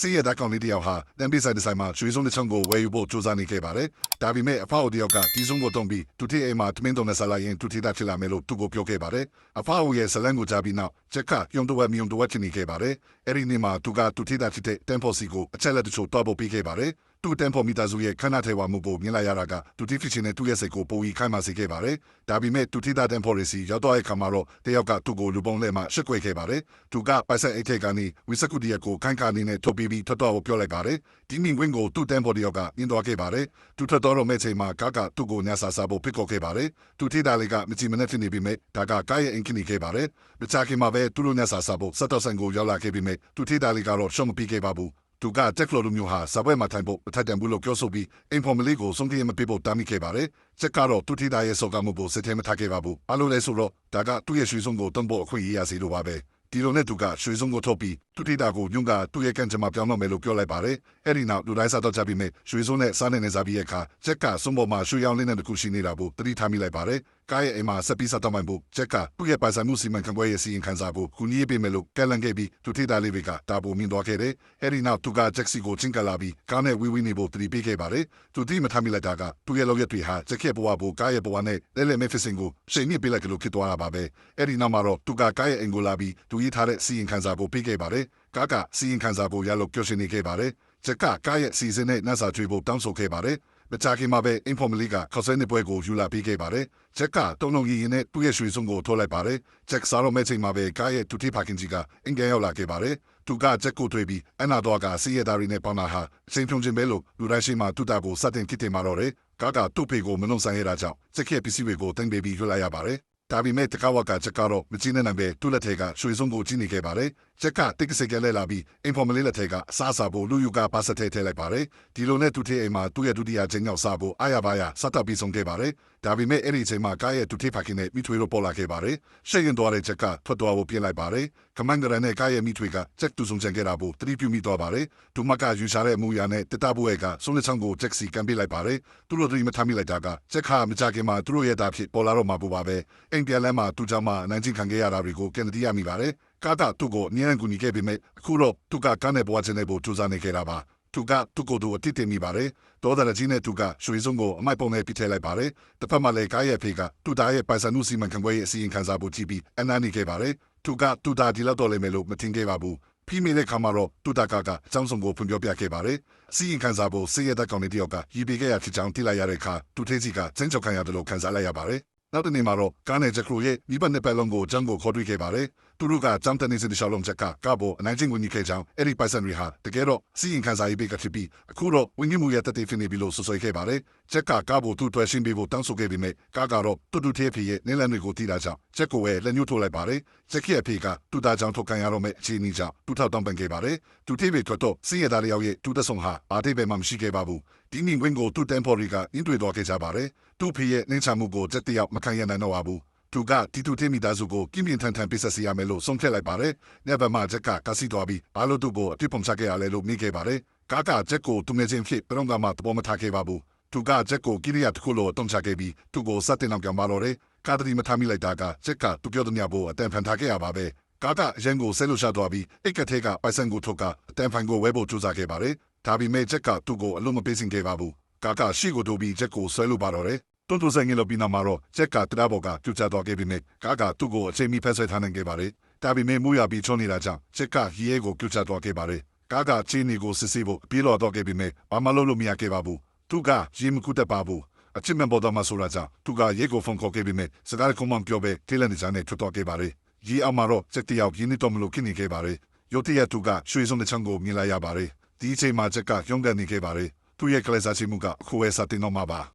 စီရဲ့ကောင်လေးတယောက်ဟာတန်ပိဆိုင်ဒီဇိုင်းမှာရွှေစုံတစ်ချောင်းကိုဝယ်ယူဖို့စူးစမ်းနေခဲ့ပါတယ်။ဒါပေမဲ့အဖေတယောက်ကဒီစုံကိုတုံးပြီးသူတိအိမ်မှာသမင်းတုံးနဲ့ဆလာရင်သူတိတာဖြစ်လာမယ်လို့သူ့ကိုပြောခဲ့ပါတယ်။အဖေရဲ့ဇလန်ကိုကြားပြီးနောက်ချက်ကယုံတော့မြုံတော့ချင်နေခဲ့ပါတယ်။အဲဒီနေ့မှာသူကသူတိတာဖြစ်တဲ့တန်ဖို့စီကိုအချက်လက်တချို့တောက်ဖို့ပေးခဲ့ပါတယ်။သူ့တန်ဖို့မီတာစုရဲ့ခန္ဓာထဲဝမှုကိုမြင်လာရတာကသူတိဖြစ်နေတဲ့သူ့ရဲ့စိတ်ကိုပိုပြီးခိုင်မာစေခဲ့ပါတယ်။ဒါပေမဲ့သူတိတာတန်ဖို့ရစီရောက်တော့တဲ့ခါမှာတော့တယောက်ကသူ့ကိုလူပုံလဲမှရှစ်ခွေခဲ့ပါတယ်။သူကပိုက်ဆက်အိတ်ထဲကနေဝီစကူဒီယကိုခိုင်ခါနေနဲ့ထုတ်ပြီးထွက်တော့ပြောလိုက်ပါတယ်။ဒီမိငွင်းကိုသူ့တန်ဖို့တယောက်ကမြင်တော့ခဲ့ပါတယ်။သူထွက်တော့မဲ့ချိန်မှာကားကသူ့ကိုညဆာဆာဖို့ဖိတ်ခေါ်ခဲ့ပါတယ်။သူထိတာလေးကမကြည့်မနဲ့ဖြစ်နေပြီးမဲ့ဒါကကားရဲ့အင်ကနီခဲ့ပါတယ်။မချခင်မှာပဲသူတို့ညဆာဆာဖို့စက်တော်ဆန်ကိုရောက်လာခဲ့ပြီးမဲ့သူထိတာလေးကတော့ရှုံးမပြီးခဲ့ပါဘူး။သူကတက်ကလိုလူမျိုးဟာစပွဲမှာထိုင်ဖို့အထက်တန်ဘူးလို့ပြောဆိုပြီးအင်ဖော်မလီကိုဆုံးဖြတ်မပေးဖို့တားမိခဲ့ပါတယ်။ချက်ကတော့သူထိတာရဲ့စောကမှုကိုစစ်ထဲမထားခဲ့ပါဘူး။ဘာလို့လဲဆိုတော့ဒါကသူ့ရဲ့ရွှေစုံကိုတုံးဖို့အခွင့်အရေးရစီလိုပါပဲ။ဒီလိုနဲ့သူကရွှေစုံကိုထုတ်ပြီးသူထိတာကိုညွန့်ကသူ့ရဲ့ကံကြမ္မာပြောင်းတော့မယ်လို့ပြောလိုက်ပါတယ်။အဲဒီနောက်လူတိုင်းစားတော့ကြပြီးမဲ့ရွှေစုံနဲ့စားနေစားပြီးရဲ့အခါချက်ကစွန်ပေါ်မှာရွှေရောင်လေးနဲ့တခုရှိနေတာကိုတတိထားမိလိုက်ပါတယ်။ကားရဲ့အိမ်မှာဆက်ပြီးစားတော့မှန်ဖို့ချက်ကသူ့ရဲ့ပိုင်ဆိုင်မှုစီမံခန့်ခွဲရေးစီရင်ခံစားဖို့ကူညီပေးမယ်လို့ကလန်ခဲ့ပြီးသူထိတာလေးတွေကတာဖို့မြင်သွားခဲ့တယ်။အဲဒီနောက်သူကချက်စီကိုချင်းကလာပြီးကားနဲ့ဝီဝီနေဖို့တတိပေးခဲ့ပါတယ်။သူတိမထားမိလိုက်တာကသူ့ရဲ့လောက်ရက်တွေဟာချက်ရဲ့ဘဝကိုကားရဲ့ဘဝနဲ့လဲမဲဖစ်စင်ကိုချိန်မြစ်ပေးလိုက်လို့ဖြစ်သွားတာပါပဲ။အဲဒီနောက်မှာတော့သူကကားရဲ့အင်ကိုလာပြီးသူရေးထားတဲ့စီရင်ခံစားဖို့ပေးခဲ့ပါတယ်။ကားကစီရင်ခံစားဖို့ရလို့ပြောရှင်နေခဲ့ပါတယ်။ချက်ကကားရဲ့စီစဉ်နဲ့နှဆာကျွေးဖို့တောင်းဆိုခဲ့ပါတယ်။မချခင်မှာပဲအင်ဖော်မလီကခေါက်ဆဲနေပွဲကိုယူလာပေးခဲ့ပါတယ်။ချက်ကတုံလုံးရင်းနဲ့သူ့ရဲ့ရွှေစုံကိုထိုးလိုက်ပါတယ်။ချက်စားတော့မဲ့ချိန်မှာပဲကားရဲ့တူတီပါကင်ကြီးကအင်ကန်ရောက်လာခဲ့ပါတယ်။သူကချက်ကိုတွေ့ပြီးအနာတော့ကစီရတာရီနဲ့ပေါနာဟာအချိန်ဖြုံးခြင်းပဲလို့လူတိုင်းရှိမှတူတာကိုစတင်ဖြစ်တင်มาတော့တယ်။ကားကသူ့ဖေကိုမနှုံဆိုင်ရတာကြောင့်ချက်ရဲ့ပစ္စည်းတွေကိုတင်ပေးပြီးလွှတ်လိုက်ရပါတယ်။ဒါပေမဲ့တကဝကချက်ကတော့မကြည့်နိုင်ပဲသူ့လက်ထဲကရွှေစုံကိုကြည့်နေခဲ့ပါတယ်။ချက်ကတိတ်ကစကလဲလာပြီးအင်ဖော်မလီလက်ထဲကအစားစားဖို့လူယူကပါစတဲ့ထဲလိုက်ပါတယ်။ဒီလိုနဲ့သူ့ထဲအိမ်မှာသူ့ရဲ့ဒုတိယချိန်ရောက်စားဖို့အားရပါရစတပ်ပြီးဆုံးခဲ့ပါတယ်။ဒါပေမဲ့အဲ့ဒီချိန်မှာကားရဲ့သူ့ထဲဖခင်နဲ့မိထွေတို့ပေါ်လာခဲ့ပါတယ်။ရှေ့ရင်သွားတဲ့ချက်ကထွက်သွားဖို့ပြင်လိုက်ပါတယ်။ကမန်ဂရန်နဲ့ကားရဲ့မိထွေကချက်တူဆုံးချန်ခဲ့တာကိုတတိပြုမိသွားပါတယ်။သူမကယူရှာတဲ့အမူအရာနဲ့တတဘွဲကဆုံးလက်ချောင်းကိုချက်စီကန်ပေးလိုက်ပါတယ်။သူတို့တတိမထားမိလိုက်တာကချက်ခါမကြခင်မှာသူတို့ရဲ့တာဖြစ်ပေါ်လာတော့မှာပူပါပဲ။အိမ်ပြန်လမ်းမှာသူ့ကြောင့်မှနိုင်ချင်းခံခဲ့ရတာတွေကိုကန်တတိရမိပါတယ်။ကာတာသူ့ကိုအမြဲတမ်းကူညီခဲ့ပေမဲ့အခုတော့သူကကန်းနဲ့ဘဝချင်းနဲ့ဖို့စူးစမ်းနေခဲ့တာပါသူကသူ့ကိုယ်သူအတိတ်တင်မိပါတယ်တော်တယ်ကြီးနဲ့သူကရွှေစုံကိုအမိုက်ပုံနဲ့ပြစ်ထည့်လိုက်ပါတယ်တစ်ဖက်မှာလည်းကားရဲ့ဖေကသူ့သားရဲ့ပိုင်ဆိုင်မှုစီမံခန့်ခွဲရေးအစီရင်ခံစာဖို့ကြည့်ပြီးအနားနေခဲ့ပါတယ်သူကသူ့သားဒီလောက်တော့လိမ့်မယ်လို့မထင်ခဲ့ပါဘူးပြီးမိတဲ့ခါမှာတော့သူ့သားကအကြောင်းစုံကိုဖွင့်ပြပြခဲ့ပါတယ်အစီရင်ခံစာဖို့စေရတဲ့ကောင်လေးတယောက်ကရီပေးခဲ့ရဖြစ်ကြောင်းသိလိုက်ရတဲ့အခါသူထေးစီကစင်းချောက်ခံရတယ်လို့ခံစားလိုက်ရပါတယ်နောက်တနေ့မှာတော့ကားနဲ့ချက်ခရိုရဲ့မိဘနှစ်ပတ်လုံးကိုကျန်းကိုခေါ်တွေ့ခဲ့ပါတယ်သူတို့ကចောင်းတနေစတဲ့ရှောင်းလုံးချက်ကကဘောအနိုင်ချင်းဝင်ကြီးခဲ့ကြောင်းအဲ့ဒီပိုင်ဆန်တွေဟာတကယ်တော့စီရင်ခံစာရေးပေးကဖြစ်ပြီးအခုတော့ဝင်းကြီးမှုရဲ့တတိဖြစ်နေပြီလို့ဆွဆွဲခဲ့ပါတယ်ချက်ကကဘောသူ့အတွက်ရှင်းပေးဖို့တောင်းဆိုခဲ့ပြီးမြဲကားကတော့တူသေးဖေးရဲ့နင်းလန်းတွေကိုတီးတာကြောင့်ချက်ကိုပဲလက်ညှိုးထိုးလိုက်ပါတယ်ချက်ရဲ့ဖေးကသူ့သားကြောင့်ထုတ်ခံရတော့မဲ့အခြေအနေကြောင့်သူ့ထောက်တောင်းပန်ခဲ့ပါတယ်သူသေးပေထွက်တော့စီရသားလျောက်ရဲ့သူ့သက်ဆောင်ဟာဘာတိပဲမှမရှိခဲ့ပါဘူးဒီမြင့်ကွင်းကိုသူ့တန်ဖော်ရီကညှိတွေ့တော်ခဲ့ကြပါတယ်သူ့ဖေးရဲ့နှင်းချမှုကိုချက်တယောက်မခံရနိုင်တော့ပါဘူးသူကတီတူသေးမိသားစုကိုပြင်းပြင်းထန်ထန်ပေးဆက်စီရမယ်လို့ဆုံးဖြတ်လိုက်ပါတယ်။နေဗမာချက်ကကာစီတော်ပြီးဘာလို့သူ့ကိုအပြစ်ပုံချခဲ့ရလဲလို့မိခဲ့ပါတယ်။ကာကချက်ကိုသူငယ်ချင်းဖြစ်ပရုံကမှသဘောမထားခဲ့ပါဘူး။သူကချက်ကိုကိရိယာတစ်ခုလိုအတုံးချခဲ့ပြီးသူ့ကိုစတင်အောင်ပြောင်းပါတော့တယ်။ကာတရီမထားမိလိုက်တာကချက်ကသူပြောတဲ့ညဘို့အတန်ဖန်ထားခဲ့ရပါပဲ။ကာကအရင်ကိုဆဲလို့ရှာသွားပြီးအိတ်ကထဲကပိုင်ဆန်ကိုထုတ်ကအတန်ဖန်ကိုဝဲဖို့ကြိုးစားခဲ့ပါတယ်။ဒါပေမဲ့ချက်ကသူ့ကိုအလုံးမပေးစင်ခဲ့ပါဘူး။ကာကရှေ့ကိုတိုးပြီးချက်ကိုဆွဲလို့ပါတော့တယ်တွန်းတိုးဆိုင်ငယ်လို့ပြီးနောက်မှာတော့ချက်ကတရာဘော်ကပြူချသွားခဲ့ပြီးမြဲကာကသူ့ကိုအချိန်မီဖက်ဆွဲထားနိုင်ခဲ့ပါတယ်။ဒါပေမဲ့မူရပြီးချုံနေတာကြောင့်ချက်ကရီရဲကိုပြူချသွားခဲ့ပါတယ်။ကာကချင်းနီကိုစစ်ဆေးဖို့ပြေးလော်တော့ခဲ့ပြီးမြဲဘာမှလုပ်လို့မရခဲ့ပါဘူး။သူကရေမကူတတ်ပါဘူး။အချစ်မဘော်တော်မှာဆိုတာကြောင့်သူကရဲကိုဖုန်းခေါ်ခဲ့ပြီးမြဲစကားကုန်းမှပြောပဲတေးလန်နေကြနဲ့ထွက်သွားခဲ့ပါတယ်။ရီအောင်မှာတော့ချက်တယောက်ရင်းနေတော့မလို့ခင်းနေခဲ့ပါတယ်။ရုတ်တရက်သူကရွှေစုံတဲ့ချောင်းကိုမြင်လိုက်ရပါတယ်။ဒီအချိန်မှာချက်ကရုံးကန်နေခဲ့ပါတယ်။သူ့ရဲ့ကလေးစားချမှုကအခုဝဲစတင်တော့မှာပါ။